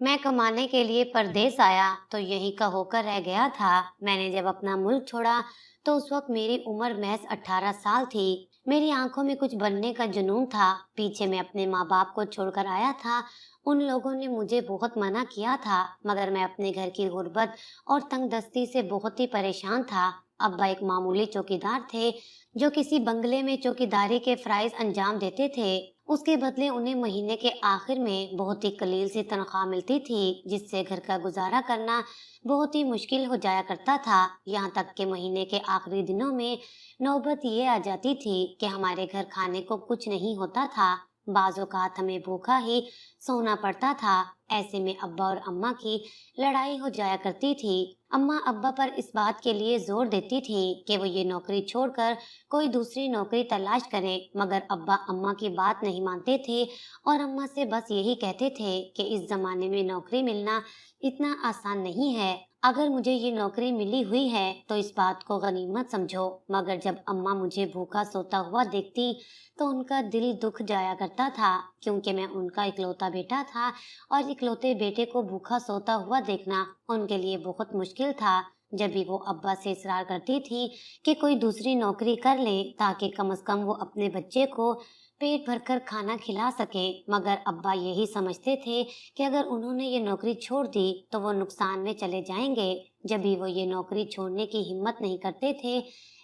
मैं कमाने के लिए परदेस आया तो यहीं का होकर रह गया था। मैंने जब अपना मुल्क छोड़ा तो उस वक्त मेरी उम्र महज 18 साल थी। मेरी आंखों में कुछ बनने का जुनून था। पीछे मैं अपने माँ बाप को छोड़कर आया था। उन लोगों ने मुझे बहुत मना किया था, मगर मैं अपने घर की गुर्बत और तंगदस्ती से बहुत ही परेशान था। अब्बा एक मामूली चौकीदार थे, जो किसी बंगले में चौकीदारी के फराइज अंजाम देते थे। उसके बदले उन्हें महीने के आखिर में बहुत ही कलील सी तनख्वाह मिलती थी, जिससे घर का गुजारा करना बहुत ही मुश्किल हो जाया करता था। यहाँ तक कि महीने के आखिरी दिनों में नौबत ये आ जाती थी कि हमारे घर खाने को कुछ नहीं होता था। बाज़ औक़ात हमें भूखा ही सोना पड़ता था। ऐसे में अब्बा और अम्मा की लड़ाई हो जाया करती थी। अम्मा अब्बा पर इस बात के लिए जोर देती थी कि वो ये नौकरी छोड़कर कोई दूसरी नौकरी तलाश करें, मगर अब्बा अम्मा की बात नहीं मानते थे और अम्मा से बस यही कहते थे कि इस जमाने में नौकरी मिलना इतना आसान नहीं है। अगर मुझे ये नौकरी मिली हुई है तो इस बात को गनीमत समझो। मगर जब अम्मा मुझे भूखा सोता हुआ देखती तो उनका दिल दुख जाया करता था, क्योंकि मैं उनका इकलौता बेटा था और इकलौते बेटे को भूखा सोता हुआ देखना उनके लिए बहुत मुश्किल था। जब भी वो अब्बा से इसरार करती थी कि कोई दूसरी नौकरी कर ले ताकि कम से कम वो अपने बच्चे को पेट भरकर खाना खिला सके, मगर अब्बा यही समझते थे कि अगर उन्होंने ये नौकरी छोड़ दी तो वो नुकसान में चले जाएंगे। जब भी वो ये नौकरी छोड़ने की हिम्मत नहीं करते थे।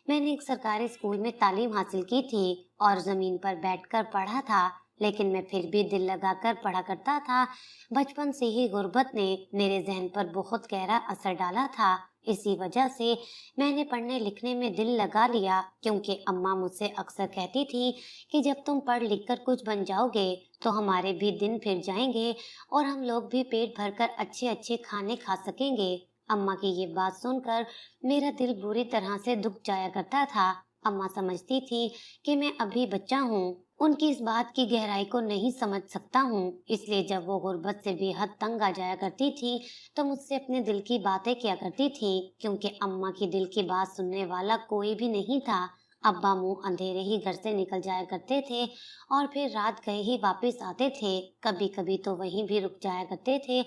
मैंने एक सरकारी स्कूल में तालीम हासिल की थी और जमीन पर बैठकर पढ़ा था, लेकिन मैं फिर भी दिल लगाकर पढ़ा करता था। बचपन से ही गुर्बत ने मेरे जहन पर बहुत गहरा असर डाला था। इसी वजह से मैंने पढ़ने लिखने में दिल लगा लिया, क्योंकि अम्मा मुझसे अक्सर कहती थी कि जब तुम पढ़ लिख कर कुछ बन जाओगे तो हमारे भी दिन फिर जाएंगे और हम लोग भी पेट भरकर अच्छे अच्छे खाने खा सकेंगे। अम्मा की ये बात सुनकर मेरा दिल बुरी तरह से दुख जाया करता था। अम्मा समझती थी कि मैं अभी बच्चा हूँ, उनकी इस बात की गहराई को नहीं समझ सकता हूँ। इसलिए जब वो गुर्बत से बेहद तंग आ जाया करती थी तो मुझसे अपने दिल की बातें किया करती थी, क्योंकि अम्मा की दिल की बात सुनने वाला कोई भी नहीं था। अब्बा मुंह अंधेरे ही घर से निकल जाया करते थे और फिर रात गए ही वापस आते थे। कभी कभी तो वहीं भी रुक जाया करते थे।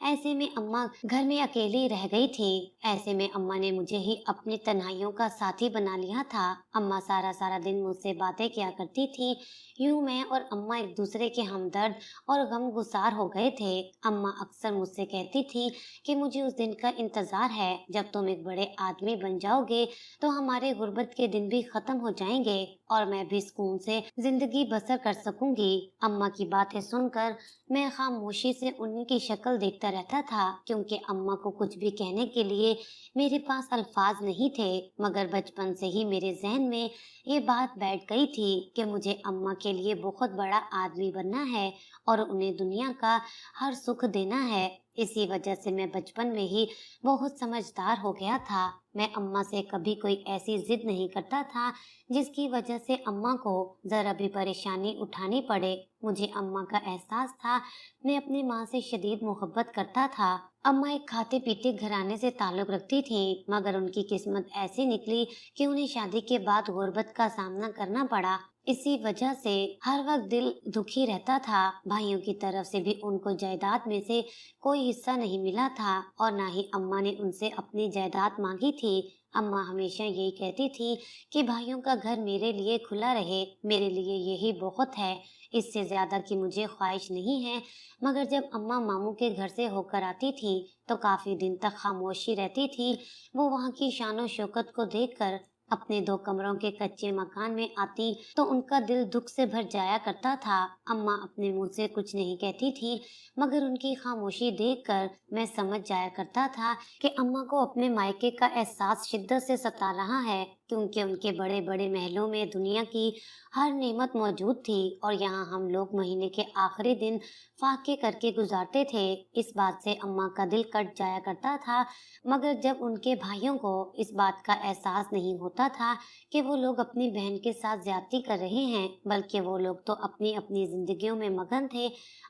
ऐसे में अम्मा घर में अकेली रह गई थी। ऐसे में अम्मा ने मुझे ही अपनी तन्हाइयों का साथी बना लिया था। अम्मा सारा सारा दिन मुझसे बातें किया करती थी। यूं मैं और अम्मा एक दूसरे के हमदर्द और गमगुसार हो गए थे। अम्मा अक्सर मुझसे कहती थी कि मुझे उस दिन का इंतजार है जब तुम एक बड़े आदमी बन जाओगे तो हमारे गुर्बत के दिन भी खत्म हो जाएंगे और मैं भी सुकून से जिंदगी बसर कर सकूंगी। अम्मा की बातें सुनकर मैं खामोशी से उनकी शक्ल देखता रहता था, क्योंकि अम्मा को कुछ भी कहने के लिए मेरे पास अल्फाज नहीं थे। मगर बचपन से ही मेरे जहन में ये बात बैठ गई थी कि मुझे अम्मा के लिए बहुत बड़ा आदमी बनना है और उन्हें दुनिया का हर सुख देना है। इसी वजह से मैं बचपन में ही बहुत समझदार हो गया था। मैं अम्मा से कभी कोई ऐसी जिद नहीं करता था जिसकी वजह से अम्मा को जरा भी परेशानी उठानी पड़े। मुझे अम्मा का एहसास था। मैं अपनी माँ से शदीद मोहब्बत करता था। अम्मा एक खाते पीते घराने से ताल्लुक रखती थी, मगर उनकी किस्मत ऐसी निकली कि उन्हें शादी के बाद गुर्बत का सामना करना पड़ा। इसी वजह से हर वक्त दिल दुखी रहता था। भाइयों की तरफ से भी उनको जायदाद में से कोई हिस्सा नहीं मिला था और ना ही अम्मा ने उनसे अपनी जायदाद मांगी थी। अम्मा हमेशा यही कहती थी कि भाइयों का घर मेरे लिए खुला रहे, मेरे लिए यही बहुत है, इससे ज्यादा की मुझे ख्वाहिश नहीं है। मगर जब अम्मा मामू के घर से होकर आती थी तो काफी दिन तक खामोशी रहती थी। वो वहाँ की शानो शौकत को देखकर अपने 2 कमरों के कच्चे मकान में आती तो उनका दिल दुख से भर जाया करता था। अम्मा अपने मुंह से कुछ नहीं कहती थी, मगर उनकी खामोशी देखकर मैं समझ जाया करता था कि अम्मा को अपने मायके का एहसास शिद्दत से सता रहा है, क्योंकि उनके बड़े बड़े महलों में दुनिया की हर नेमत मौजूद थी और यहाँ हम लोग महीने के आखिरी दिन फाके करके गुजारते थे। इस बात से अम्मा का दिल कट जाया करता था। मगर जब उनके भाइयों को इस बात का एहसास नहीं होता था कि वो लोग अपनी बहन के साथ ज्यादती कर रहे हैं, बल्कि वो लोग तो अपनी अपनी जिंदगियों में मगन थे,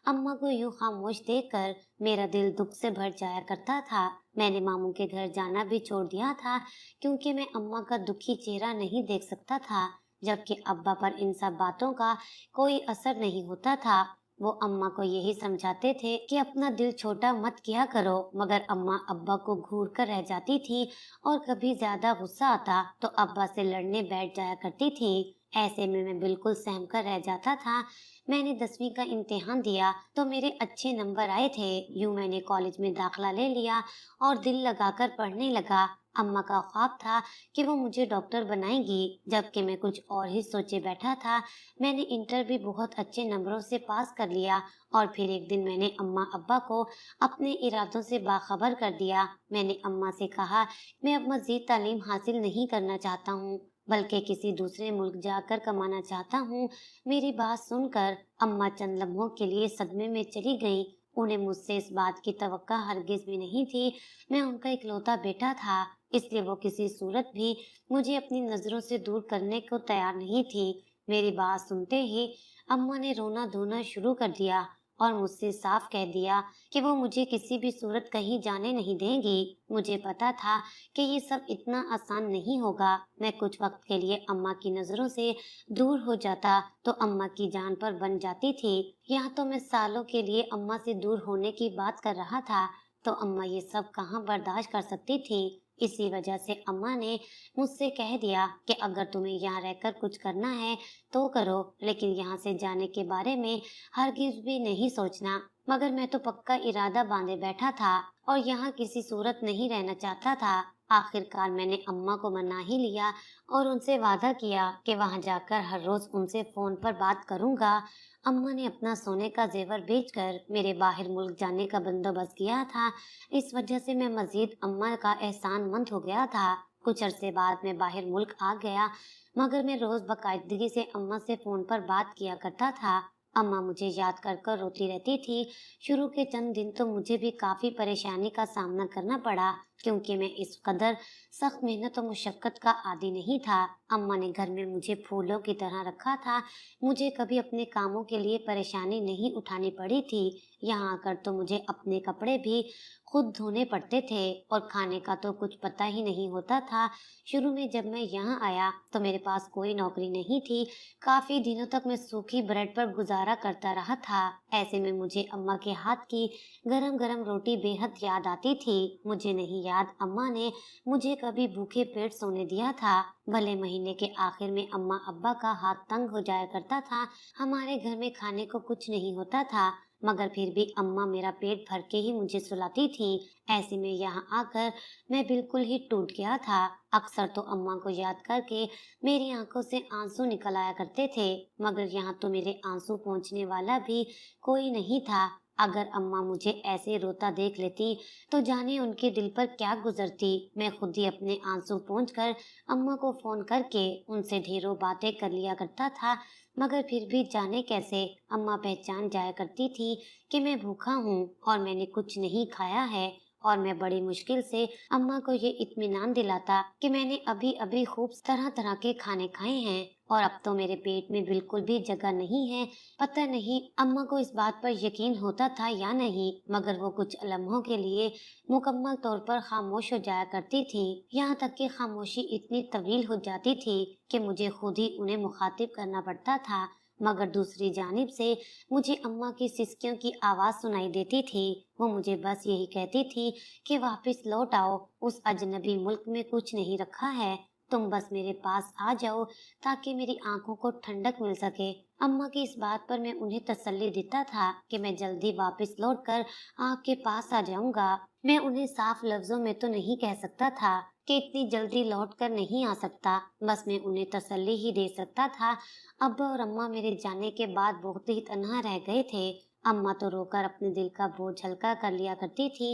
अम्मा को यूं खामोश देखकर मेरा दिल दुख से भर जाया करता था। मैंने मामू के घर जाना भी छोड़ दिया था, क्योंकि मैं अम्मा का दुखी चेहरा नहीं देख सकता था, जबकि अब्बा पर इन सब बातों का कोई असर नहीं होता था। वो अम्मा को यही समझाते थे कि अपना दिल छोटा मत किया करो, मगर अम्मा अब्बा को घूर कर रह जाती थी और कभी ज्यादा गुस्सा आता तो अब्बा से लड़ने बैठ जाया करती थी। ऐसे में मैं बिल्कुल सहम कर रह जाता था। मैंने 10वीं का इम्तिहान दिया तो मेरे अच्छे नंबर आए थे। यूं मैंने कॉलेज में दाखिला ले लिया और दिल लगाकर पढ़ने लगा। अम्मा का ख्वाब था कि वो मुझे डॉक्टर बनाएंगी, जबकि मैं कुछ और ही सोचे बैठा था। मैंने इंटर भी बहुत अच्छे नंबरों से पास कर लिया और फिर एक दिन मैंने अम्मा अब्बा को अपने इरादों से बाखबर कर दिया। मैंने अम्मा से कहा, मैं अब मजीद तालीम हासिल नहीं करना चाहता हूँ, बल्कि किसी दूसरे मुल्क जाकर कमाना चाहता हूँ। मेरी बात सुनकर अम्मा चंद लम्हों के लिए सदमे में चली गईं। उन्हें मुझसे इस बात की तवक्का हरगिज भी नहीं थी। मैं उनका इकलौता बेटा था, इसलिए वो किसी सूरत भी मुझे अपनी नजरों से दूर करने को तैयार नहीं थी। मेरी बात सुनते ही अम्मा ने रोना धोना शुरू कर दिया और मुझसे साफ कह दिया कि वो मुझे किसी भी सूरत कहीं जाने नहीं देंगी। मुझे पता था कि ये सब इतना आसान नहीं होगा। मैं कुछ वक्त के लिए अम्मा की नजरों से दूर हो जाता तो अम्मा की जान पर बन जाती थी। यहाँ तो मैं सालों के लिए अम्मा से दूर होने की बात कर रहा था, तो अम्मा ये सब कहाँ बर्दाश्त कर सकती थी। इसी वजह से अम्मा ने मुझसे कह दिया कि अगर तुम्हें यहाँ रहकर कुछ करना है तो करो, लेकिन यहाँ से जाने के बारे में हरगिज भी नहीं सोचना। मगर मैं तो पक्का इरादा बांधे बैठा था और यहाँ किसी सूरत नहीं रहना चाहता था। आखिरकार मैंने अम्मा को मना ही लिया और उनसे वादा किया कि वहां जाकर हर रोज उनसे फोन पर बात करूंगा। अम्मा ने अपना सोने का जेवर बेचकर मेरे बाहर मुल्क जाने का बंदोबस्त किया था। इस वजह से मैं मजीद अम्मा का एहसान मंद हो गया था। कुछ अरसे बाद मैं बाहर मुल्क आ गया, मगर मैं रोज बाकायदगी से अम्मा से फोन पर बात किया करता था। अम्मा मुझे याद कर कर रोती रहती थी। शुरू के चंद दिन तो मुझे भी काफी परेशानी का सामना करना पड़ा, क्योंकि मैं इस कदर सख्त मेहनत और मुशक्कत का आदी नहीं था। अम्मा ने घर में मुझे फूलों की तरह रखा था। मुझे कभी अपने कामों के लिए परेशानी नहीं उठानी पड़ी थी। यहाँ आकर तो मुझे अपने कपड़े भी खुद धोने पड़ते थे और खाने का तो कुछ पता ही नहीं होता था। शुरू में जब मैं यहाँ आया तो मेरे पास कोई नौकरी नहीं थी। काफी दिनों तक मैं सूखी ब्रेड पर गुजारा करता रहा था। ऐसे में मुझे अम्मा के हाथ की गरम गरम रोटी बेहद याद आती थी। मुझे नहीं याद अम्मा ने मुझे कभी भूखे पेट सोने दिया था। भले महीने के आखिर में अम्मा अब्बा का हाथ तंग हो जाया करता था। हमारे घर में खाने को कुछ नहीं होता था, मगर फिर भी अम्मा मेरा पेट भर के ही मुझे सुलाती थी। ऐसे में यहाँ आकर मैं बिल्कुल ही टूट गया था। अक्सर तो अम्मा को याद करके मेरी आंखों से आंसू निकल आया करते थे, मगर यहाँ तो मेरे आंसू पोंछने वाला भी कोई नहीं था। अगर अम्मा मुझे ऐसे रोता देख लेती तो जाने उनके दिल पर क्या गुजरती। मैं खुद ही अपने आंसू पोंछ कर अम्मा को फोन करके उनसे ढेरों बातें कर लिया करता था, मगर फिर भी जाने कैसे अम्मा पहचान जाया करती थी कि मैं भूखा हूँ और मैंने कुछ नहीं खाया है। और मैं बड़ी मुश्किल से अम्मा को ये इत्मीनान दिलाता कि मैंने अभी अभी खूब तरह तरह के खाने खाए हैं और अब तो मेरे पेट में बिल्कुल भी जगह नहीं है। पता नहीं अम्मा को इस बात पर यकीन होता था या नहीं, मगर वो कुछ लम्हों के लिए मुकम्मल तौर पर खामोश हो जाया करती थी। यहाँ तक कि खामोशी इतनी तवील हो जाती थी कि मुझे खुद ही उन्हें मुखातिब करना पड़ता था। मगर दूसरी जानिब से मुझे अम्मा की सिसकियों की आवाज सुनाई देती थी। वो मुझे बस यही कहती थी कि वापस लौट आओ, उस अजनबी मुल्क में कुछ नहीं रखा है, तुम बस मेरे पास आ जाओ ताकि मेरी आंखों को ठंडक मिल सके। अम्मा की इस बात पर मैं उन्हें तसल्ली देता था कि मैं जल्दी वापस लौटकर आपके पास आ जाऊंगा। मैं उन्हें साफ लफ्जों में तो नहीं कह सकता था कि इतनी जल्दी लौट कर नहीं आ सकता, बस मैं उन्हें तसल्ली ही दे सकता था। अब्बा और अम्मा मेरे जाने के बाद बहुत ही तन्हा रह गए थे। अम्मा तो रोकर अपने दिल का बोझ हल्का कर लिया करती थी,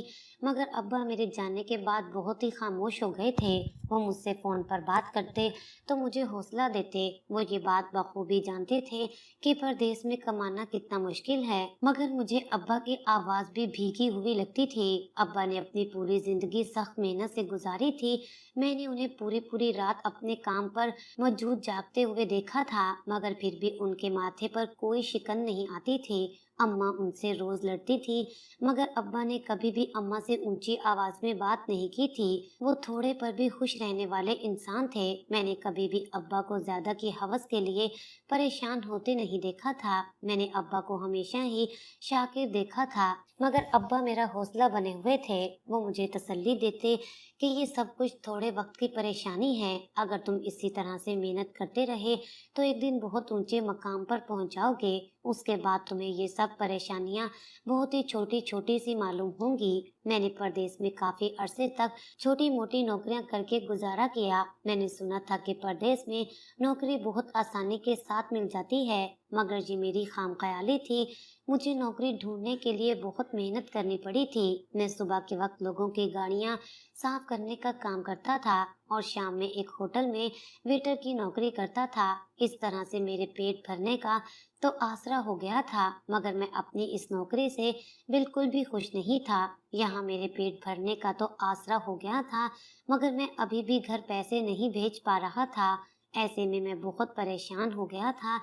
मगर अब्बा मेरे जाने के बाद बहुत ही खामोश हो गए थे। वो मुझसे फोन पर बात करते तो मुझे हौसला देते। वो ये बात बखूबी जानते थे कि परदेश में कमाना कितना मुश्किल है, मगर मुझे अब्बा की आवाज भी भीगी हुई लगती थी। अब्बा ने अपनी पूरी जिंदगी सख्त मेहनत से गुजारी थी। मैंने उन्हें पूरी पूरी रात अपने काम पर मौजूद जागते हुए देखा था, मगर फिर भी उनके माथे पर कोई शिकन नहीं आती थी। अम्मा उनसे रोज लड़ती थी, मगर अब्बा ने कभी भी अम्मा से ऊंची आवाज में बात नहीं की थी। वो थोड़े पर भी खुश रहने वाले इंसान थे। मैंने कभी भी अब्बा को ज्यादा की हवस के लिए परेशान होते नहीं देखा था। मैंने अब्बा को हमेशा ही शाकिर देखा था, मगर अब्बा मेरा हौसला बने हुए थे। वो मुझे तसल्ली देते कि ये सब कुछ थोड़े वक्त की परेशानी है। अगर तुम इसी तरह से मेहनत करते रहे तो एक दिन बहुत ऊंचे मकाम पर पहुंच जाओगे। उसके बाद तुम्हें ये सब परेशानियां बहुत ही छोटी छोटी सी मालूम होंगी। मैंने परदेश में काफी अरसे तक छोटी मोटी नौकरियां करके गुजारा किया। मैंने सुना था कि परदेश में नौकरी बहुत आसानी के साथ मिल जाती है, मगर ये मेरी खामख्याली थी। मुझे नौकरी ढूंढने के लिए बहुत मेहनत करनी पड़ी थी। मैं सुबह के वक्त लोगों की गाड़ियां साफ करने का काम करता था और शाम में एक होटल में वेटर की नौकरी करता था। इस तरह से मेरे पेट भरने का तो आसरा हो गया था, मगर मैं अपनी इस नौकरी से बिल्कुल भी खुश नहीं था। यहाँ मेरे पेट भरने का तो आसरा हो गया था, मगर मैं अभी भी घर पैसे नहीं भेज पा रहा था। ऐसे में मैं बहुत परेशान हो गया था।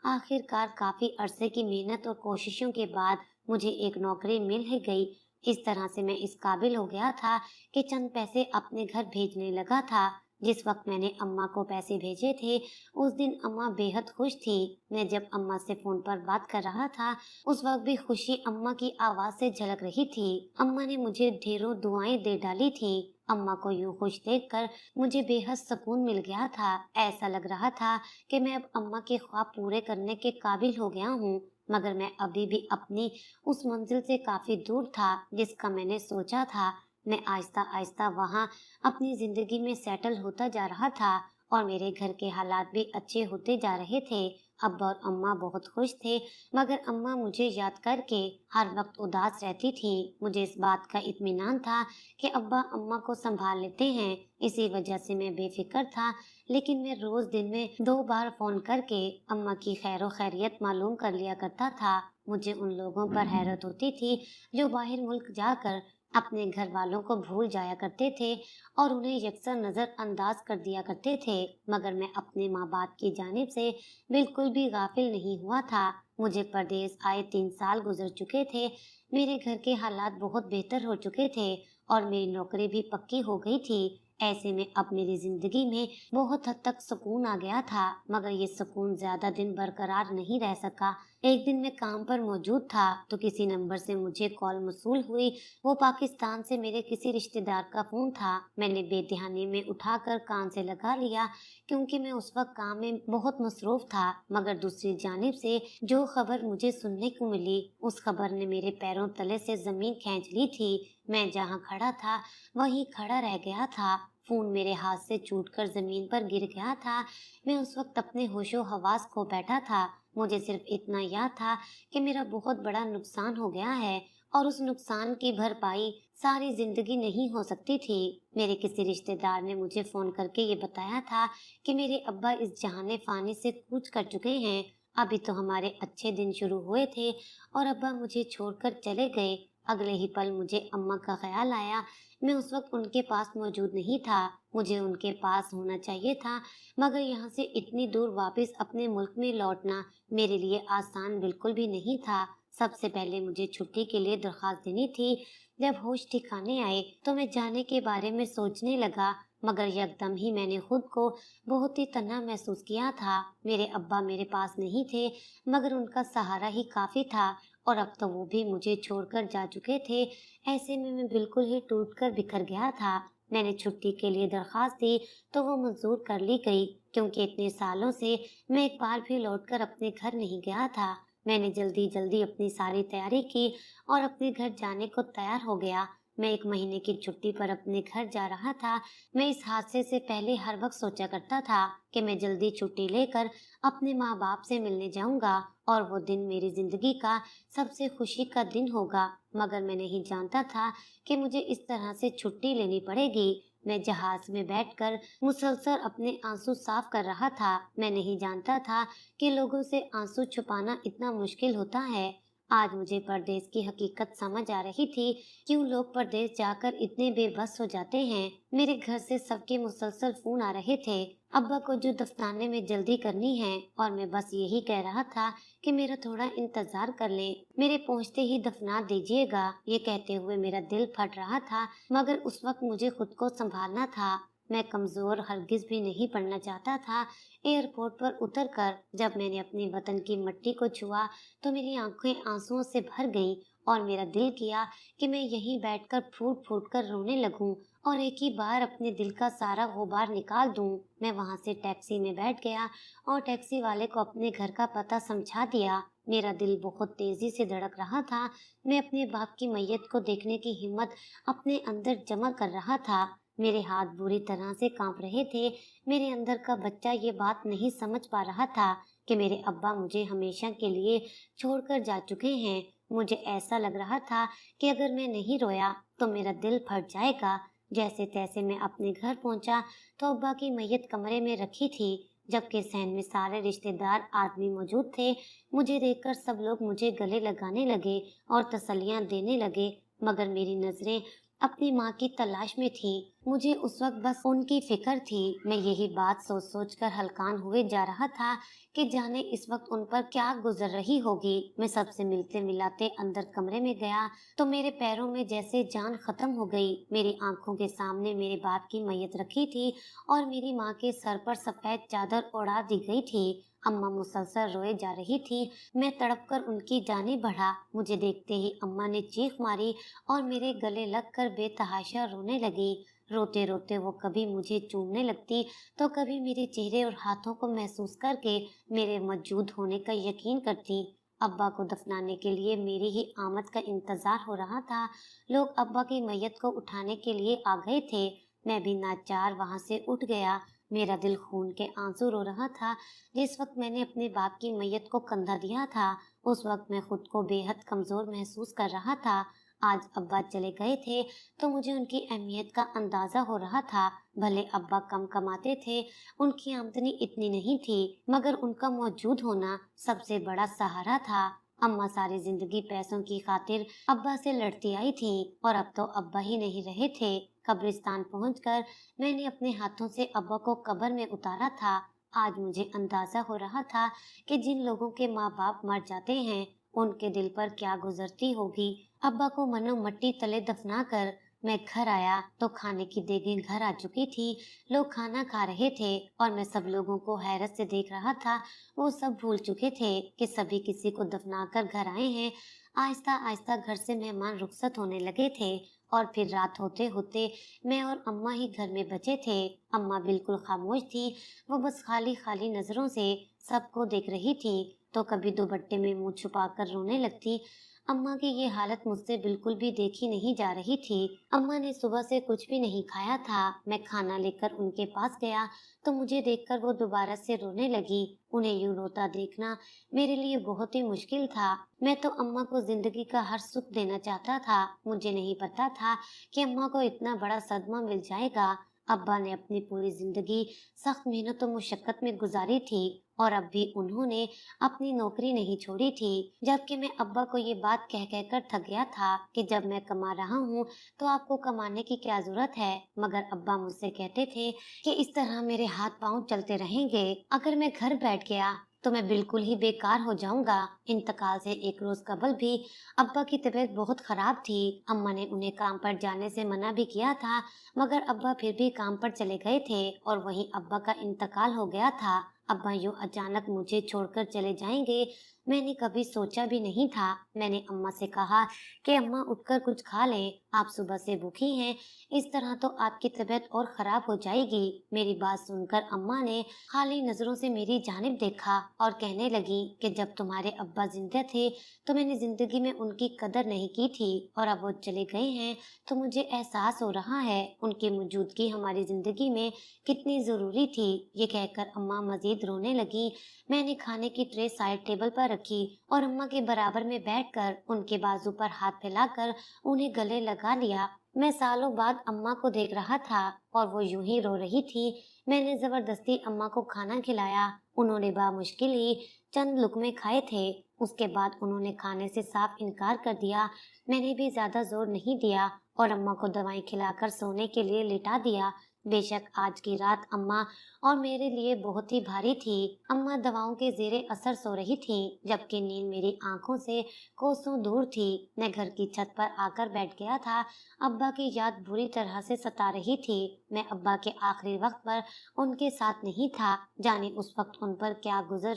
आखिरकार काफी अरसे की मेहनत और कोशिशों के बाद मुझे एक नौकरी मिल ही गई। इस तरह से मैं इस काबिल हो गया था कि चंद पैसे अपने घर भेजने लगा था। जिस वक्त मैंने अम्मा को पैसे भेजे थे, उस दिन अम्मा बेहद खुश थी। मैं जब अम्मा से फोन पर बात कर रहा था, उस वक्त भी खुशी अम्मा की आवाज से झलक रही थी। अम्मा ने मुझे ढेरों दुआएं दे डाली थी। अम्मा को यूं खुश देखकर मुझे बेहद सुकून मिल गया था। ऐसा लग रहा था कि मैं अब अम्मा के ख्वाब पूरे करने के काबिल हो गया हूँ। मगर मैं अभी भी अपनी उस मंजिल से काफी दूर था जिसका मैंने सोचा था। मैं आहिस्ता आहिस्ता वहाँ अपनी जिंदगी में सेटल होता जा रहा था और मेरे घर के हालात भी अच्छे होते जा रहे थे। अब्बा और अम्मा बहुत खुश थे, मगर अम्मा मुझे याद करके हर वक्त उदास रहती थी। मुझे इस बात का इत्मीनान था कि अब्बा अम्मा को संभाल लेते हैं, इसी वजह से मैं बेफिक्र था। लेकिन मैं रोज दिन में 2 बार फोन करके अम्मा की खैरो खैरियत मालूम कर लिया करता था। मुझे उन लोगों पर हैरत होती थी जो बाहर मुल्क जाकर अपने घर वालों को भूल जाया करते थे और उन्हें यकसर नजरअंदाज कर दिया करते थे, मगर मैं अपने माँ बाप की जानिब से बिल्कुल भी गाफिल नहीं हुआ था। मुझे परदेश आए 3 साल गुजर चुके थे। मेरे घर के हालात बहुत बेहतर हो चुके थे और मेरी नौकरी भी पक्की हो गई थी। ऐसे में अब मेरी जिंदगी में बहुत हद तक सुकून आ गया था, मगर ये सुकून ज्यादा दिन बरकरार नहीं रह सका। एक दिन मैं काम पर मौजूद था तो किसी नंबर से मुझे कॉल मौसूल हुई। वो पाकिस्तान से मेरे किसी रिश्तेदार का फोन था। मैंने बेध्यानी में उठाकर कान से लगा लिया, क्योंकि मैं उस वक्त काम में बहुत मसरूफ था। मगर दूसरी जानिब से जो खबर मुझे सुनने को मिली, उस खबर ने मेरे पैरों तले से जमीन खींच ली थी। मैं जहाँ खड़ा था वहीं खड़ा रह गया था। फोन मेरे हाथ से छूटकर जमीन पर गिर गया था। मैं उस वक्त अपने होशो हवास खो बैठा था। मुझे सिर्फ इतना याद था कि मेरा बहुत बड़ा नुकसान हो गया है और उस नुकसान की भरपाई सारी जिंदगी नहीं हो सकती थी। मेरे किसी रिश्तेदार ने मुझे फोन करके ये बताया था कि मेरे अब्बा इस जहाने फानी से कूच कर चुके हैं। अभी तो हमारे अच्छे दिन शुरू हुए थे और अब्बा मुझे छोड़कर चले गए। अगले ही पल मुझे अम्मा का ख्याल आया। मैं उस वक्त उनके पास मौजूद नहीं था। मुझे उनके पास होना चाहिए था, मगर यहाँ से इतनी दूर वापस अपने मुल्क में लौटना मेरे लिए आसान बिल्कुल भी नहीं था। सबसे पहले मुझे छुट्टी के लिए दरख्वास्त देनी थी। जब होश ठिकाने आए तो मैं जाने के बारे में सोचने लगा, मगर यकदम ही मैंने खुद को बहुत ही तन्हा महसूस किया था। मेरे अब्बा मेरे पास नहीं थे, मगर उनका सहारा ही काफी था और अब तो वो भी मुझे छोड़कर जा चुके थे। ऐसे में मैं बिल्कुल ही टूटकर बिखर गया था। मैंने छुट्टी के लिए दरख्वास्त दी तो वो मंजूर कर ली गई, क्योंकि इतने सालों से मैं एक बार भी लौटकर अपने घर नहीं गया था। मैंने जल्दी जल्दी अपनी सारी तैयारी की और अपने घर जाने को तैयार हो गया। मैं 1 महीने की छुट्टी पर अपने घर जा रहा था। मैं इस हादसे से पहले हर वक्त सोचा करता था कि मैं जल्दी छुट्टी लेकर अपने माँ बाप से मिलने जाऊंगा और वो दिन मेरी जिंदगी का सबसे खुशी का दिन होगा। मगर मैं नहीं जानता था कि मुझे इस तरह से छुट्टी लेनी पड़ेगी। मैं जहाज में बैठकर मुसलसल अपने आंसू साफ कर रहा था। मैं नहीं जानता था कि लोगों से आंसू छुपाना इतना मुश्किल होता है। आज मुझे परदेस की हकीकत समझ आ रही थी। क्यों लोग परदेस जाकर इतने बेबस हो जाते हैं। मेरे घर से सबके मुसलसल फोन आ रहे थे। अब्बा को जो दफनाने में जल्दी करनी है, और मैं बस यही कह रहा था कि मेरा थोड़ा इंतजार कर ले। मेरे पहुंचते ही दफना दीजिएगा, ये कहते हुए मेरा दिल फट रहा था, मगर उस वक्त मुझे खुद को संभालना था। मैं कमजोर हरगिज भी नहीं पड़ना चाहता था। एयरपोर्ट पर उतरकर जब मैंने अपने वतन की मिट्टी को छुआ, तो मेरी आंखें आंसुओं से भर गईं और मेरा दिल किया कि मैं यहीं बैठकर फूट फूट कर रोने लगूं और एक ही बार अपने दिल का सारा गुबार निकाल दूं। मैं वहां से टैक्सी में बैठ गया और टैक्सी वाले को अपने घर का पता समझा दिया। मेरा दिल बहुत तेजी से धड़क रहा था। मैं अपने बाप की मैयत को देखने की हिम्मत अपने अंदर जमा कर रहा था। मेरे हाथ बुरी तरह से कांप रहे थे। मेरे अंदर का बच्चा ये बात नहीं समझ पा रहा था कि मेरे अब्बा मुझे हमेशा के लिए छोड़कर जा चुके हैं। मुझे ऐसा लग रहा था कि अगर मैं नहीं रोया तो मेरा दिल फट जाएगा। जैसे तैसे मैं अपने घर पहुंचा तो अब्बा की मैयत कमरे में रखी थी, जबकि सहन में सारे रिश्तेदार आदमी मौजूद थे। मुझे देखकर सब लोग मुझे गले लगाने लगे और तसल्लियां देने लगे, मगर मेरी नजरें अपनी माँ की तलाश में थी। मुझे उस वक्त बस उनकी फिक्र थी। मैं यही बात सोच सोच कर हलकान हुए जा रहा था कि जाने इस वक्त उन पर क्या गुजर रही होगी। मैं सबसे मिलते मिलाते अंदर कमरे में गया तो मेरे पैरों में जैसे जान खत्म हो गई। मेरी आंखों के सामने मेरे बाप की मैयत रखी थी और मेरी माँ के सर पर सफेद चादर उड़ा दी गई थी। अम्मा मुसलसल रोए जा रही थी। मैं तड़प कर उनकी जानिब बढ़ा। मुझे देखते ही अम्मा ने चीख मारी और मेरे गले लगकर बेतहाशा रोने लगी। रोते रोते वो कभी मुझे चूमने लगती तो कभी मेरे चेहरे और हाथों को महसूस करके मेरे मौजूद होने का यकीन करती। अब्बा को दफनाने के लिए मेरी ही आमद का इंतजार हो रहा था। लोग अब्बा की मैयत को उठाने के लिए आ गए थे। मैं भी नाचार वहां से उठ गया। मेरा दिल खून के आंसू रो रहा था। जिस वक्त मैंने अपने बाप की मैयत को कंधा दिया था, उस वक्त मैं खुद को बेहद कमजोर महसूस कर रहा था। आज अब्बा चले गए थे तो मुझे उनकी अहमियत का अंदाजा हो रहा था। भले अब्बा कम कमाते थे, उनकी आमदनी इतनी नहीं थी, मगर उनका मौजूद होना सबसे बड़ा सहारा था। अम्मा सारी जिंदगी पैसों की खातिर अब्बा से लड़ती आई थी और अब तो अब्बा ही नहीं रहे थे। कब्रिस्तान पहुंचकर मैंने अपने हाथों से अब्बा को कब्र में उतारा था। आज मुझे अंदाजा हो रहा था कि जिन लोगों के माँ बाप मर जाते हैं, उनके दिल पर क्या गुजरती होगी। अब्बा को मनो मट्टी तले दफना कर मैं घर आया तो खाने की देगें घर आ चुकी थी। लोग खाना खा रहे थे और मैं सब लोगों को हैरत से देख रहा था। वो सब भूल चुके थे कि सभी किसी को दफना कर घर आए हैं। आहिस्ता आहिस्ता घर से मेहमान रुखसत होने लगे थे और फिर रात होते होते मैं और अम्मा ही घर में बचे थे। अम्मा बिल्कुल खामोश थी। वो बस खाली खाली नजरों से सबको देख रही थी, तो कभी दुपट्टे में मुंह छुपाकर रोने लगती। अम्मा की ये हालत मुझसे बिल्कुल भी देखी नहीं जा रही थी। अम्मा ने सुबह से कुछ भी नहीं खाया था। मैं खाना लेकर उनके पास गया तो मुझे देखकर वो दोबारा से रोने लगी। उन्हें यूं रोता देखना मेरे लिए बहुत ही मुश्किल था। मैं तो अम्मा को जिंदगी का हर सुख देना चाहता था। मुझे नहीं पता था कि अम्मा को इतना बड़ा सदमा मिल जाएगा। अब्बा ने अपनी पूरी जिंदगी सख्त मेहनत और मुशक्कत में गुजारी थी और अब भी उन्होंने अपनी नौकरी नहीं छोड़ी थी। जबकि मैं अब्बा को ये बात कह कह कर थक गया था कि जब मैं कमा रहा हूँ तो आपको कमाने की क्या जरूरत है। मगर अब्बा मुझसे कहते थे कि इस तरह मेरे हाथ पांव चलते रहेंगे। अगर मैं घर बैठ गया तो मैं बिल्कुल ही बेकार हो जाऊंगा। इंतकाल से एक रोज कबल भी अब्बा की तबीयत बहुत खराब थी। अम्मा ने उन्हें काम पर जाने से मना भी किया था, मगर अब्बा फिर भी काम पर चले गए थे और वहीं अब्बा का इंतकाल हो गया था। अब्बा यूं अचानक मुझे छोड़कर चले जाएंगे, मैंने कभी सोचा भी नहीं था। मैंने अम्मा से कहा कि अम्मा उठकर कुछ खा लें, आप सुबह से भूखी हैं, इस तरह तो आपकी तबीयत और खराब हो जाएगी। मेरी बात सुनकर अम्मा ने खाली नजरों से मेरी जानिब देखा और कहने लगी कि जब तुम्हारे अब्बा जिंदा थे तो मैंने जिंदगी में उनकी कदर नहीं की थी, और अब वो चले गए हैं तो मुझे एहसास हो रहा है उनकी मौजूदगी हमारी जिंदगी में कितनी जरूरी थी। ये कहकर अम्मा मजीद रोने लगी। मैंने खाने की ट्रे साइड टेबल पर रखी और अम्मा के बराबर में बैठकर उनके बाजू पर हाथ फैलाकर उन्हें गले लगा लिया। मैं सालों बाद अम्मा को देख रहा था और वो यूं ही रो रही थी। मैंने जबरदस्ती अम्मा को खाना खिलाया। उन्होंने बामुश्किल ही चंद लुकमे खाए थे। उसके बाद उन्होंने खाने से साफ इनकार कर दिया। मैंने भी ज्यादा जोर नहीं दिया और अम्मा को दवाई खिलाकर सोने के लिए लिटा दिया। बेशक आज की रात अम्मा और मेरे लिए बहुत ही भारी थी। अम्मा दवाओं के जेरे असर सो रही थीं, जबकि नींद मेरी आंखों से कोसों दूर थी। मैं घर की छत पर आकर बैठ गया था। अब्बा की याद बुरी तरह से सता रही थी। मैं अब्बा के आखिरी वक्त पर उनके साथ नहीं था। जाने उस वक्त उन पर क्या गुजर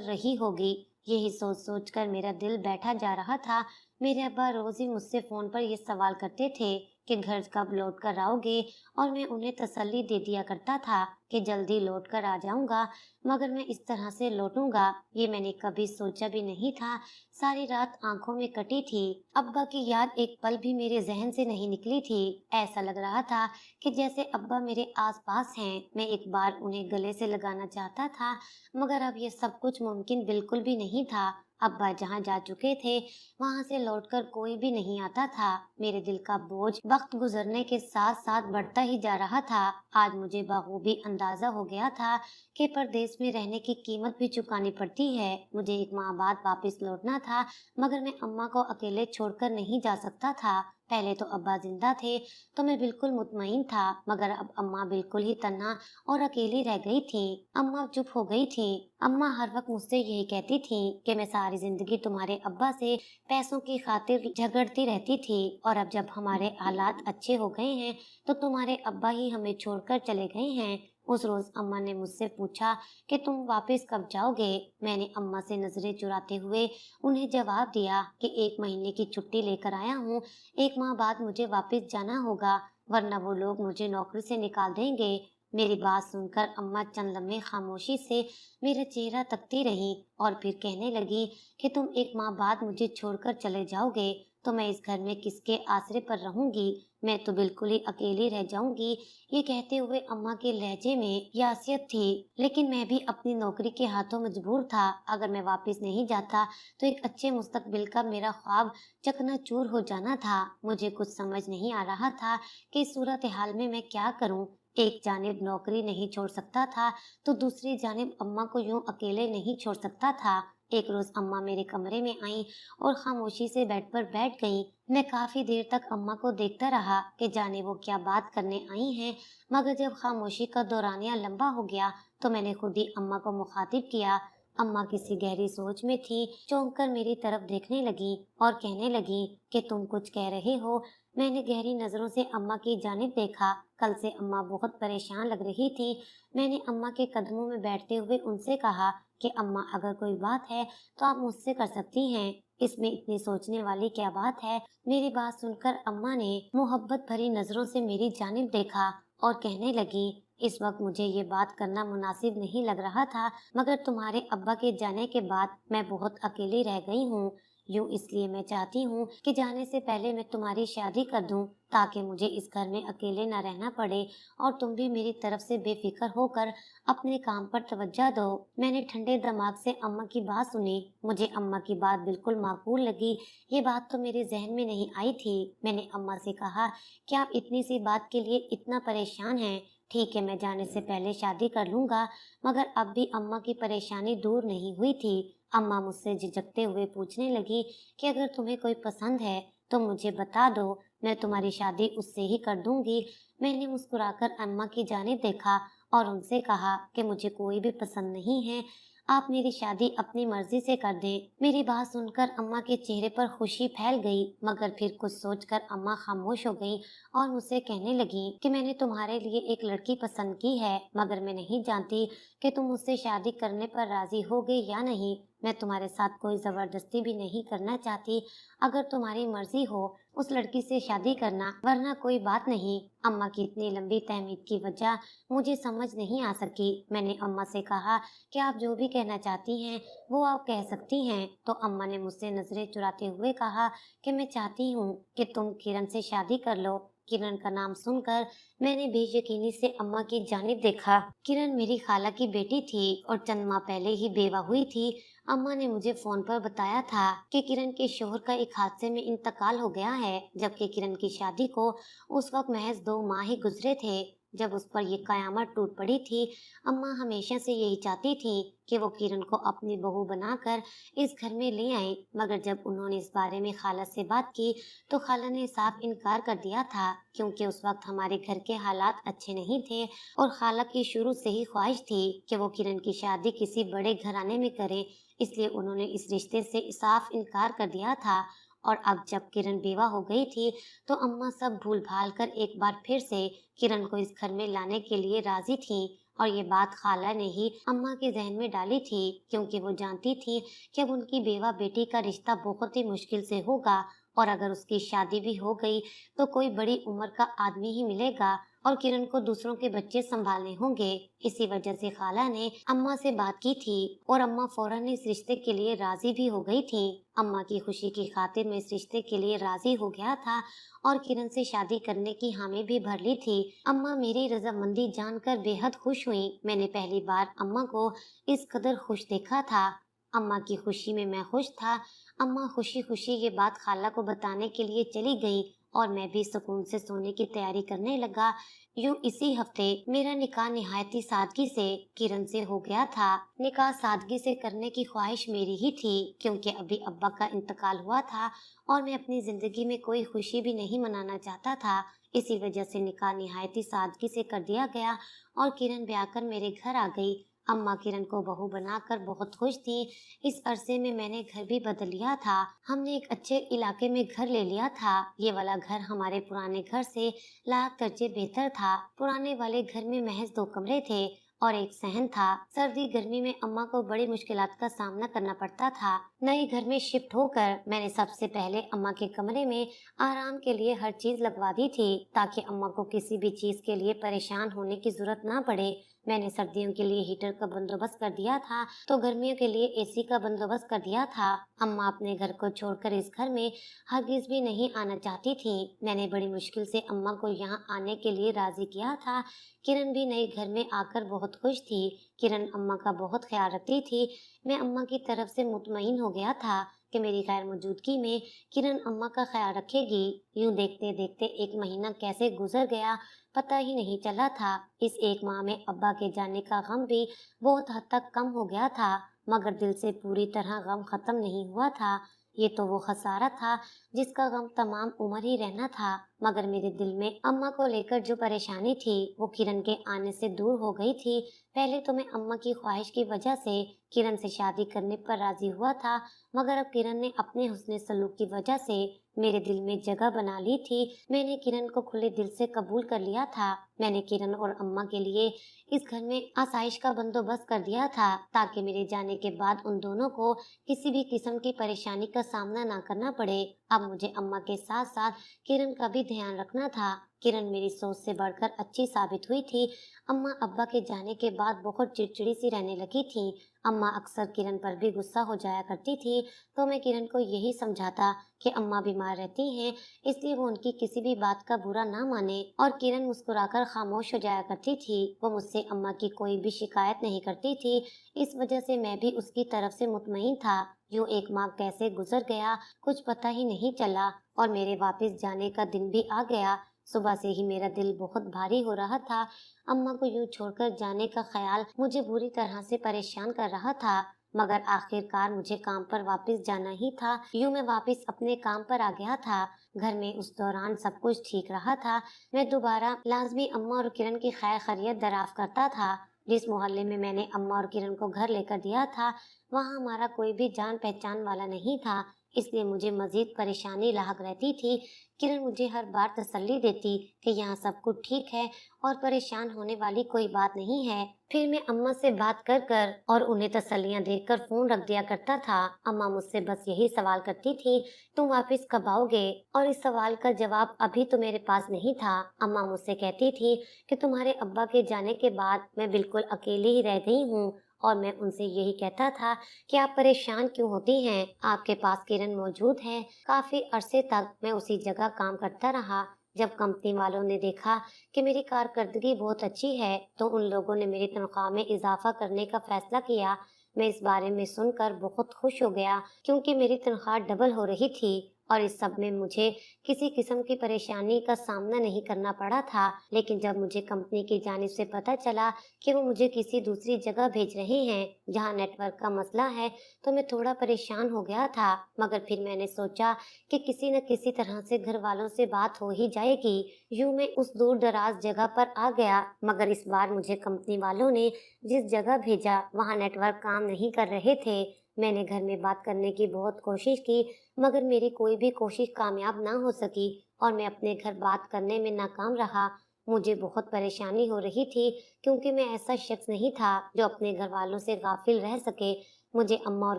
रही होगी। यही सोच सोच कर मेरा दिल बैठा जा रहा था। मेरे अब्बा रोज ही मुझसे फोन पर ये सवाल करते थे कि घर कब लौट कर आओगे, और मैं उन्हें तसल्ली दे दिया करता था कि जल्दी लौट कर आ जाऊंगा, मगर मैं इस तरह से लौटूंगा ये मैंने कभी सोचा भी नहीं था। सारी रात आंखों में कटी थी। अब्बा की याद एक पल भी मेरे जहन से नहीं निकली थी। ऐसा लग रहा था कि जैसे अब्बा मेरे आसपास हैं। मैं एक बार उन्हें गले से लगाना चाहता था, मगर अब ये सब कुछ मुमकिन बिल्कुल भी नहीं था। अब्बा जहाँ जा चुके थे वहां से लौटकर कोई भी नहीं आता था। मेरे दिल का बोझ वक्त गुजरने के साथ साथ बढ़ता ही जा रहा था। आज मुझे बखूबी अंदाजा हो गया था कि परदेश में रहने की कीमत भी चुकानी पड़ती है। मुझे एक माह बाद वापस लौटना था, मगर मैं अम्मा को अकेले छोड़कर नहीं जा सकता था। पहले तो अब्बा जिंदा थे तो मैं बिल्कुल मुतमईन था, मगर अब अम्मा बिल्कुल ही तन्हा और अकेली रह गई थी। अम्मा चुप हो गई थी। अम्मा हर वक्त मुझसे यही कहती थी कि मैं सारी जिंदगी तुम्हारे अब्बा से पैसों की खातिर झगड़ती रहती थी, और अब जब हमारे हालात अच्छे हो गए हैं तो तुम्हारे अब्बा ही हमें छोड़कर चले गए हैं। उस रोज अम्मा ने मुझसे पूछा कि तुम वापस कब जाओगे। मैंने अम्मा से नजरें चुराते हुए उन्हें जवाब दिया कि 1 महीने की छुट्टी लेकर आया हूँ। 1 माह बाद मुझे वापस जाना होगा, वरना वो लोग मुझे नौकरी से निकाल देंगे। मेरी बात सुनकर अम्मा चंद लम्हे खामोशी से मेरा चेहरा तकती रही और फिर कहने लगी कि तुम 1 माह बाद मुझे छोड़कर चले जाओगे तो मैं इस घर में किसके आसरे पर रहूंगी। मैं तो बिल्कुल ही अकेली रह जाऊंगी। ये कहते हुए अम्मा के लहजे में यासियत थी, लेकिन मैं भी अपनी नौकरी के हाथों मजबूर था। अगर मैं वापस नहीं जाता तो एक अच्छे मुस्तकबिल का मेरा ख्वाब चकनाचूर हो जाना था। मुझे कुछ समझ नहीं आ रहा था कि इस सूरत हाल में मैं क्या करूं। एक जानिब नौकरी नहीं छोड़ सकता था तो दूसरी जानिब अम्मा को यूं अकेले नहीं छोड़ सकता था। एक रोज अम्मा मेरे कमरे में आई और खामोशी से बेड पर बैठ गईं। मैं काफी देर तक अम्मा को देखता रहा कि जाने वो क्या बात करने आई हैं, मगर जब खामोशी का दौरानिया लंबा हो गया तो मैंने खुद ही अम्मा को मुखातिब किया। अम्मा किसी गहरी सोच में थी। चौंक कर मेरी तरफ देखने लगी और कहने लगी कि तुम कुछ कह रहे हो। मैंने गहरी नजरों से अम्मा की जानिब देखा। कल से अम्मा बहुत परेशान लग रही थी। मैंने अम्मा के कदमों में बैठते हुए उनसे कहा कि अम्मा, अगर कोई बात है तो आप मुझसे कर सकती हैं। इसमें इतनी सोचने वाली क्या बात है। मेरी बात सुनकर अम्मा ने मोहब्बत भरी नजरों से मेरी जानिब देखा और कहने लगी, इस वक्त मुझे ये बात करना मुनासिब नहीं लग रहा था, मगर तुम्हारे अब्बा के जाने के बाद मैं बहुत अकेली रह गई हूँ। यूँ इसलिए मैं चाहती हूँ कि जाने से पहले मैं तुम्हारी शादी कर दूँ, ताकि मुझे इस घर में अकेले न रहना पड़े और तुम भी मेरी तरफ से बेफिक्र होकर अपने काम पर तवज्जो दो। मैंने ठंडे दिमाग से अम्मा की बात सुनी। मुझे अम्मा की बात बिल्कुल माकूल लगी। ये बात तो मेरे जहन में नहीं आई थी। मैंने अम्मा से कहा कि आप इतनी सी बात के लिए इतना परेशान हैं। ठीक है, मैं जाने से पहले शादी कर लूंगा। मगर अब भी अम्मा की परेशानी दूर नहीं हुई थी। अम्मा मुझसे झिझकते हुए पूछने लगी कि अगर तुम्हें कोई पसंद है तो मुझे बता दो, मैं तुम्हारी शादी उससे ही कर दूंगी। मैंने मुस्कुराकर अम्मा की जानिब देखा और उनसे कहा कि मुझे कोई भी पसंद नहीं है, आप मेरी शादी अपनी मर्जी से कर दें। मेरी बात सुनकर अम्मा के चेहरे पर खुशी फैल गई, मगर फिर कुछ सोचकर अम्मा खामोश हो गई और मुझसे कहने लगी कि मैंने तुम्हारे लिए एक लड़की पसंद की है, मगर मैं नहीं जानती कि तुम मुझसे शादी करने पर राजी होगे या नहीं। मैं तुम्हारे साथ कोई जबरदस्ती भी नहीं करना चाहती। अगर तुम्हारी मर्जी हो उस लड़की से शादी करना, वरना कोई बात नहीं। अम्मा की इतनी लंबी तहमीद की वजह मुझे समझ नहीं आ सकी। मैंने अम्मा से कहा कि आप जो भी कहना चाहती हैं वो आप कह सकती हैं। तो अम्मा ने मुझसे नजरें चुराते हुए कहा कि मैं चाहती हूँ कि तुम किरण से शादी कर लो। किरण का नाम सुनकर मैंने बेयकीनी से अम्मा की जानिब देखा। किरण मेरी खाला की बेटी थी और चंद माह पहले ही बेवा हुई थी। अम्मा ने मुझे फोन पर बताया था कि किरण के शोहर का एक हादसे में इंतकाल हो गया है, जबकि किरण की शादी को उस वक्त महज 2 माह ही गुजरे थे। जब उस पर ये कयामत टूट पड़ी थी। अम्मा हमेशा से यही चाहती थी कि वो किरण को अपनी बहू बनाकर इस घर में ले आए, मगर जब उन्होंने इस बारे में खाला से बात की तो खाला ने साफ इनकार कर दिया था, क्योंकि उस वक्त हमारे घर के हालात अच्छे नहीं थे और खाला की शुरू से ही ख्वाहिश थी कि वो किरण की शादी किसी बड़े घराने में करे। इसलिए उन्होंने इस रिश्ते से साफ इनकार कर दिया था। और अब जब किरण बेवा हो गई थी तो अम्मा सब भूल भाल कर एक बार फिर से किरण को इस घर में लाने के लिए राजी थी। और ये बात खाला ने ही अम्मा के जहन में डाली थी, क्योंकि वो जानती थी कि अब उनकी बेवा बेटी का रिश्ता बहुत ही मुश्किल से होगा, और अगर उसकी शादी भी हो गई तो कोई बड़ी उम्र का आदमी ही मिलेगा और किरण को दूसरों के बच्चे संभालने होंगे। इसी वजह से खाला ने अम्मा से बात की थी और अम्मा फौरन इस रिश्ते के लिए राजी भी हो गई थी। अम्मा की खुशी की खातिर मैं इस रिश्ते के लिए राजी हो गया था और किरण से शादी करने की हामी भी भर ली थी। अम्मा मेरी रजामंदी जानकर बेहद खुश हुई। मैंने पहली बार अम्मा को इस कदर खुश देखा था। अम्मा की खुशी में मैं खुश था। अम्मा खुशी खुशी ये बात खाला को बताने के लिए चली गई और मैं भी सुकून से सोने की तैयारी करने लगा। यूं इसी हफ्ते मेरा निकाह निहायती सादगी से किरण से हो गया था। निकाह सादगी से करने की ख्वाहिश मेरी ही थी, क्योंकि अभी अब्बा का इंतकाल हुआ था और मैं अपनी जिंदगी में कोई खुशी भी नहीं मनाना चाहता था। इसी वजह से निकाह निहायती सादगी से कर दिया गया और किरण ब्याह कर मेरे घर आ गई। अम्मा किरण को बहू बनाकर बहुत खुश थी। इस अरसे में मैंने घर भी बदल लिया था। हमने एक अच्छे इलाके में घर ले लिया था। ये वाला घर हमारे पुराने घर से लाख दर्जे बेहतर था। पुराने वाले घर में महज 2 कमरे थे और एक सहन था। सर्दी गर्मी में अम्मा को बड़ी मुश्किलात का सामना करना पड़ता था। नए घर में शिफ्ट होकर मैंने सबसे पहले अम्मा के कमरे में आराम के लिए हर चीज लगवा दी थी, ताकि अम्मा को किसी भी चीज के लिए परेशान होने की जरूरत ना पड़े। मैंने सर्दियों के लिए हीटर का बंदोबस्त कर दिया था तो गर्मियों के लिए एसी का बंदोबस्त कर दिया था। अम्मा अपने घर को छोड़कर इस घर में हरगिज भी नहीं आना चाहती थी। मैंने बड़ी मुश्किल से अम्मा को यहाँ आने के लिए राजी किया था। किरण भी नए घर में आकर बहुत खुश थी। किरण अम्मा का बहुत ख्याल रखती थी। मैं अम्मा की तरफ से मुतमईन हो गया था कि मेरी गैर मौजूदगी में किरण अम्मा का ख्याल रखेगी। यूं देखते देखते 1 महीना कैसे गुजर गया पता ही नहीं चला था। इस 1 माह में अब्बा के जाने का गम भी बहुत हद तक कम हो गया था, मगर दिल से पूरी तरह गम खत्म नहीं हुआ था। ये तो वो खसारा था जिसका गम तमाम उम्र ही रहना था। मगर मेरे दिल में अम्मा को लेकर जो परेशानी थी वो किरण के आने से दूर हो गई थी। पहले तो मैं अम्मा की ख्वाहिश की वजह से किरण से शादी करने पर राजी हुआ था, मगर अब किरण ने अपने हुस्न सलूक की वजह से मेरे दिल में जगह बना ली थी। मैंने किरण को खुले दिल से कबूल कर लिया था। मैंने किरण और अम्मा के लिए इस घर में आसाइश का बंदोबस्त कर दिया था, ताकि मेरे जाने के बाद उन दोनों को किसी भी किस्म की परेशानी का सामना ना करना पड़े। अब मुझे अम्मा के साथ साथ किरण का भी ध्यान रखना था। किरण मेरी सोच से बढ़कर अच्छी साबित हुई थी। अम्मा अब्बा के जाने के बाद बहुत चिड़चिड़ी सी रहने लगी थी। अम्मा अक्सर किरण पर भी गुस्सा हो जाया करती थी, तो मैं किरण को यही समझाता कि अम्मा बीमार रहती हैं, इसलिए वो उनकी किसी भी बात का बुरा ना माने। और किरण मुस्कुराकर खामोश हो जाया करती थी। वो मुझसे अम्मा की कोई भी शिकायत नहीं करती थी। इस वजह से मैं भी उसकी तरफ से मुतमईन था। यूं 1 माह कैसे गुजर गया कुछ पता ही नहीं चला और मेरे वापस जाने का दिन भी आ गया। सुबह से ही मेरा दिल बहुत भारी हो रहा था। अम्मा को यूं छोड़कर जाने का ख्याल मुझे बुरी तरह से परेशान कर रहा था, मगर आखिरकार मुझे काम पर वापस जाना ही था। यूं मैं वापस अपने काम पर आ गया था। घर में उस दौरान सब कुछ ठीक रहा था। मैं दोबारा लाजमी अम्मा और किरण की खैर खैरियत दराफ्त करता था। जिस मोहल्ले में मैंने अम्मा और किरण को घर लेकर दिया था, वहाँ हमारा कोई भी जान पहचान वाला नहीं था, इसलिए मुझे मजीद परेशानी लाहक रहती थी। किरण मुझे हर बार तसल्ली देती कि यहाँ सब कुछ ठीक है और परेशान होने वाली कोई बात नहीं है। फिर मैं अम्मा से बात कर कर और उन्हें तसल्लियाँ देकर फोन रख दिया करता था। अम्मा मुझसे बस यही सवाल करती थी, तुम वापस कब आओगे? और इस सवाल का जवाब अभी तो मेरे पास नहीं था। अम्मा मुझसे कहती थी कि तुम्हारे अब्बा के जाने के बाद मैं बिल्कुल अकेली ही रह गई हूँ, और मैं उनसे यही कहता था कि आप परेशान क्यों होती हैं? आपके पास किरण मौजूद है। काफी अरसे तक मैं उसी जगह काम करता रहा। जब कंपनी वालों ने देखा कि मेरी कारकर्दगी बहुत अच्छी है, तो उन लोगों ने मेरी तनख्वाह में इजाफा करने का फैसला किया। मैं इस बारे में सुनकर बहुत खुश हो गया, क्योंकि मेरी तनख्वाह डबल हो रही थी। और इस सब में मुझे किसी किस्म की परेशानी का सामना नहीं करना पड़ा था। लेकिन जब मुझे कंपनी की जानिब से पता चला कि वो मुझे किसी दूसरी जगह भेज रहे हैं जहाँ नेटवर्क का मसला है, तो मैं थोड़ा परेशान हो गया था। मगर फिर मैंने सोचा कि किसी न किसी तरह से घर वालों से बात हो ही जाएगी। यूं मैं उस दूर दराज जगह पर आ गया, मगर इस बार मुझे कंपनी वालों ने जिस जगह भेजा वहाँ नेटवर्क काम नहीं कर रहे थे। मैंने घर में बात करने की बहुत कोशिश की, मगर मेरी कोई भी कोशिश कामयाब ना हो सकी और मैं अपने घर बात करने में नाकाम रहा। मुझे बहुत परेशानी हो रही थी, क्योंकि मैं ऐसा शख्स नहीं था जो अपने घर वालों से गाफिल रह सके। मुझे अम्मा और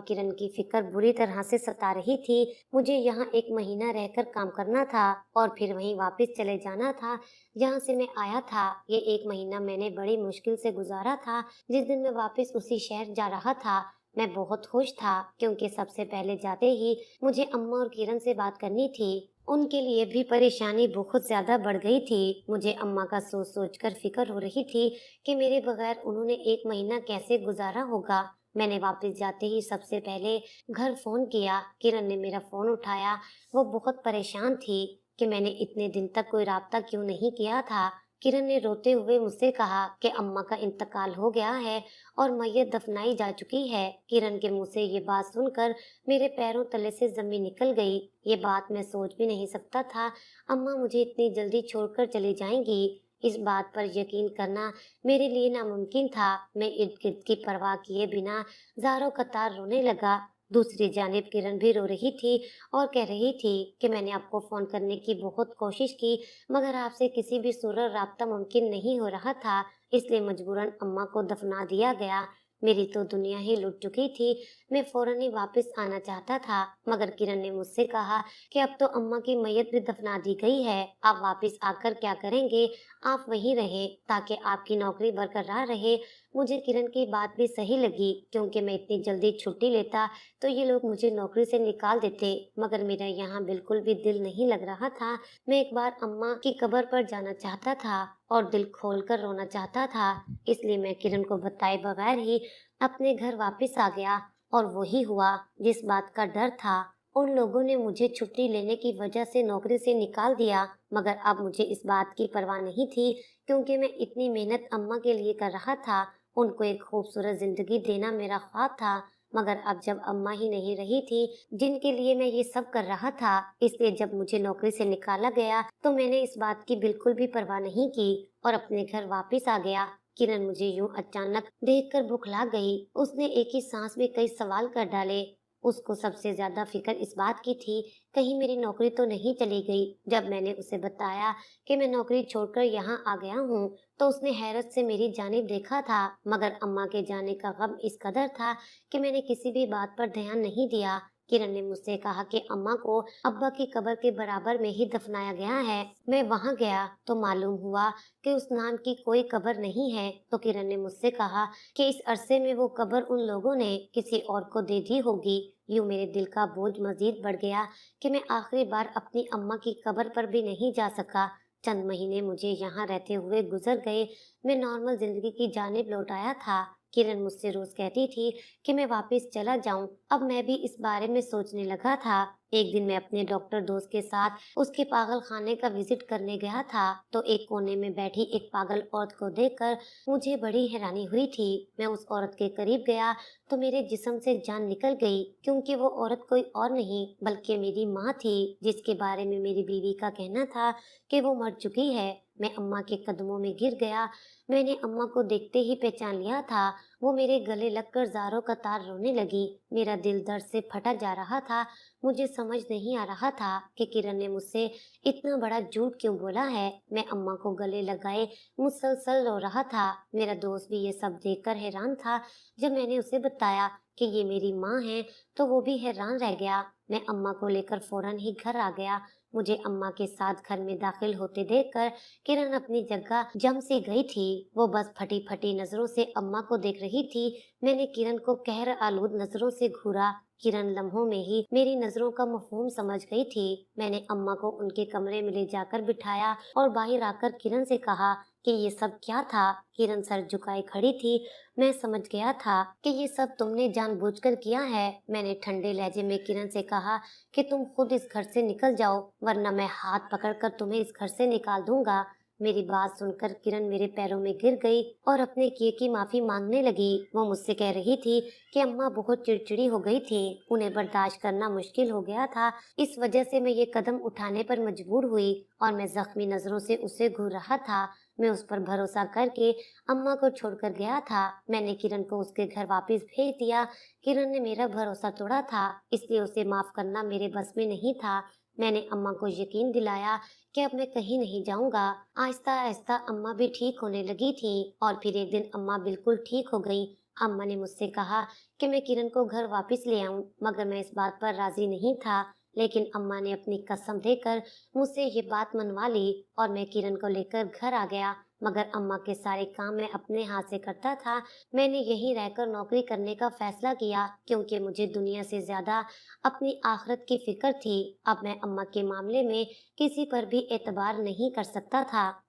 किरण की फिक्र बुरी तरह से सता रही थी। मुझे यहाँ 1 महीना रहकर काम करना था और फिर वहीं वापस चले जाना था जहाँ से मैं आया था। ये 1 महीना मैंने बड़ी मुश्किल से गुजारा था। जिस दिन मैं वापस उसी शहर जा रहा था, मैं बहुत खुश था, क्योंकि सबसे पहले जाते ही मुझे अम्मा और किरण से बात करनी थी। उनके लिए भी परेशानी बहुत ज्यादा बढ़ गई थी। मुझे अम्मा का सोच सोच कर फिक्र हो रही थी कि मेरे बगैर उन्होंने 1 महीना कैसे गुजारा होगा। मैंने वापस जाते ही सबसे पहले घर फोन किया। किरण ने मेरा फोन उठाया। वो बहुत परेशान थी कि मैंने इतने दिन तक कोई राब्ता क्यों नहीं किया था। किरण ने रोते हुए मुझसे कहा कि अम्मा का इंतकाल हो गया है और मैयत दफनाई जा चुकी है। किरण के मुंह से ये बात सुनकर मेरे पैरों तले से जमीन निकल गई। ये बात मैं सोच भी नहीं सकता था। अम्मा मुझे इतनी जल्दी छोड़कर चली जाएंगी, इस बात पर यकीन करना मेरे लिए नामुमकिन था। मैं इर्द गिर्द की परवाह किए बिना ज़ारों कतार रोने लगा। दूसरी जानिब किरण भी रो रही थी और कह रही थी कि मैंने आपको फोन करने की बहुत कोशिश की, मगर आपसे किसी भी सूरत राब्ता मुमकिन नहीं हो रहा था, इसलिए मजबूरन अम्मा को दफना दिया गया। मेरी तो दुनिया ही लुट चुकी थी। मैं फौरन ही वापस आना चाहता था, मगर किरण ने मुझसे कहा कि अब तो अम्मा की मैयत भी दफना दी गई है, आप वापस आकर क्या करेंगे? आप वहीं रहे ताकि आपकी नौकरी बरकरार रहे। मुझे किरण की बात भी सही लगी, क्योंकि मैं इतनी जल्दी छुट्टी लेता तो ये लोग मुझे नौकरी से निकाल देते। मगर मेरा यहाँ बिल्कुल भी दिल नहीं लग रहा था। मैं एक बार अम्मा की कब्र पर जाना चाहता था और दिल खोलकर रोना चाहता था। इसलिए मैं किरण को बताए बगैर ही अपने घर वापस आ गया। और वही हुआ जिस बात का डर था। उन लोगों ने मुझे छुट्टी लेने की वजह से नौकरी से निकाल दिया, मगर अब मुझे इस बात की परवाह नहीं थी, क्योंकि मैं इतनी मेहनत अम्मा के लिए कर रहा था। उनको एक खूबसूरत जिंदगी देना मेरा ख्वाब था। मगर अब जब अम्मा ही नहीं रही थी जिनके लिए मैं ये सब कर रहा था, इसलिए जब मुझे नौकरी से निकाला गया तो मैंने इस बात की बिल्कुल भी परवाह नहीं की और अपने घर वापस आ गया। किरण मुझे यूं अचानक देखकर बुखला गई। उसने एक ही सांस में कई सवाल कर डाले। उसको सबसे ज्यादा फिक्र इस बात की थी, कहीं मेरी नौकरी तो नहीं चली गई। जब मैंने उसे बताया कि मैं नौकरी छोड़कर यहाँ आ गया हूँ, तो उसने हैरत से मेरी जानिब देखा था, मगर अम्मा के जाने का गम इस कदर था कि मैंने किसी भी बात पर ध्यान नहीं दिया। किरण ने मुझसे कहा कि अम्मा को अब्बा की कब्र के बराबर में ही दफनाया गया है। मैं वहां गया तो मालूम हुआ कि उस नाम की कोई कब्र नहीं है। तो किरण ने मुझसे कहा कि इस अरसे में वो कब्र उन लोगों ने किसी और को दे दी होगी। यूं मेरे दिल का बोझ मजीद बढ़ गया कि मैं आखिरी बार अपनी अम्मा की कब्र पर भी नहीं जा सका। चंद महीने मुझे यहाँ रहते हुए गुजर गए। मैं नॉर्मल जिंदगी की जानिब लौट आया था। किरण मुझसे रोज कहती थी कि मैं वापस चला जाऊं। अब मैं भी इस बारे में सोचने लगा था। एक दिन मैं अपने डॉक्टर दोस्त के साथ उसके पागल खाने का विजिट करने गया था, तो एक कोने में बैठी एक पागल औरत को देखकर मुझे बड़ी हैरानी हुई थी। मैं उस औरत के करीब गया तो मेरे जिस्म से जान निकल गई, क्योंकि वो औरत कोई और नहीं बल्कि मेरी माँ थी, जिसके बारे में मेरी बीवी का कहना था कि वो मर चुकी है। मैं अम्मा के कदमों में गिर गया। मैंने अम्मा को देखते ही पहचान लिया था। वो मेरे गले लगकर ज़ारों कतार रोने लगी। मेरा दिल दर्द से फटा जा रहा था। मुझे समझ नहीं आ रहा था कि किरण ने मुझसे इतना बड़ा झूठ क्यों बोला है। मैं अम्मा को गले लगाए मुसलसल रो रहा था। मेरा दोस्त भी ये सब देखकर हैरान था। जब मैंने उसे बताया कि ये मेरी माँ है, तो वो भी हैरान रह गया। मैं अम्मा को लेकर फौरन ही घर आ गया। मुझे अम्मा के साथ घर में दाखिल होते देखकर किरण अपनी जगह जम सी गई थी। वो बस फटी फटी नजरों से अम्मा को देख रही थी। मैंने किरण को कहर आलूद नजरों से घूरा। किरण लम्हों में ही मेरी नजरों का मफहूम समझ गई थी। मैंने अम्मा को उनके कमरे में ले जाकर बिठाया और बाहर आकर किरण से कहा कि ये सब क्या था। किरण सर झुकाए खड़ी थी। मैं समझ गया था कि ये सब तुमने जानबूझकर किया है। मैंने ठंडे लहजे में किरण से कहा कि तुम खुद इस घर से निकल जाओ, वरना मैं हाथ पकड़कर तुम्हें इस घर से निकाल दूंगा। मेरी बात सुनकर किरण मेरे पैरों में गिर गई और अपने किए की माफी मांगने लगी। वो मुझसे कह रही थी कि अम्मा बहुत चिड़चिड़ी हो गई थी, उन्हें बर्दाश्त करना मुश्किल हो गया था, इस वजह से मैं ये कदम उठाने पर मजबूर हुई। और मैं जख्मी नजरों से उसे घूर रहा था। मैं उस पर भरोसा करके अम्मा को छोड़कर गया था। मैंने किरण को उसके घर वापस भेज दिया। किरण ने मेरा भरोसा तोड़ा था, इसलिए उसे माफ करना मेरे बस में नहीं था। मैंने अम्मा को यकीन दिलाया कि अब मैं कहीं नहीं जाऊंगा। आहिस्ता आहिस्ता अम्मा भी ठीक होने लगी थी और फिर एक दिन अम्मा बिल्कुल ठीक हो गई। अम्मा ने मुझसे कहा कि मैं किरण को घर वापस ले आऊं, मगर मैं इस बात पर राजी नहीं था। लेकिन अम्मा ने अपनी कसम देकर मुझसे ये बात मनवा ली और मैं किरण को लेकर घर आ गया। मगर अम्मा के सारे काम मैं अपने हाथ से करता था। मैंने यहीं रहकर नौकरी करने का फैसला किया, क्योंकि मुझे दुनिया से ज्यादा अपनी आखिरत की फिक्र थी। अब मैं अम्मा के मामले में किसी पर भी एतबार नहीं कर सकता था।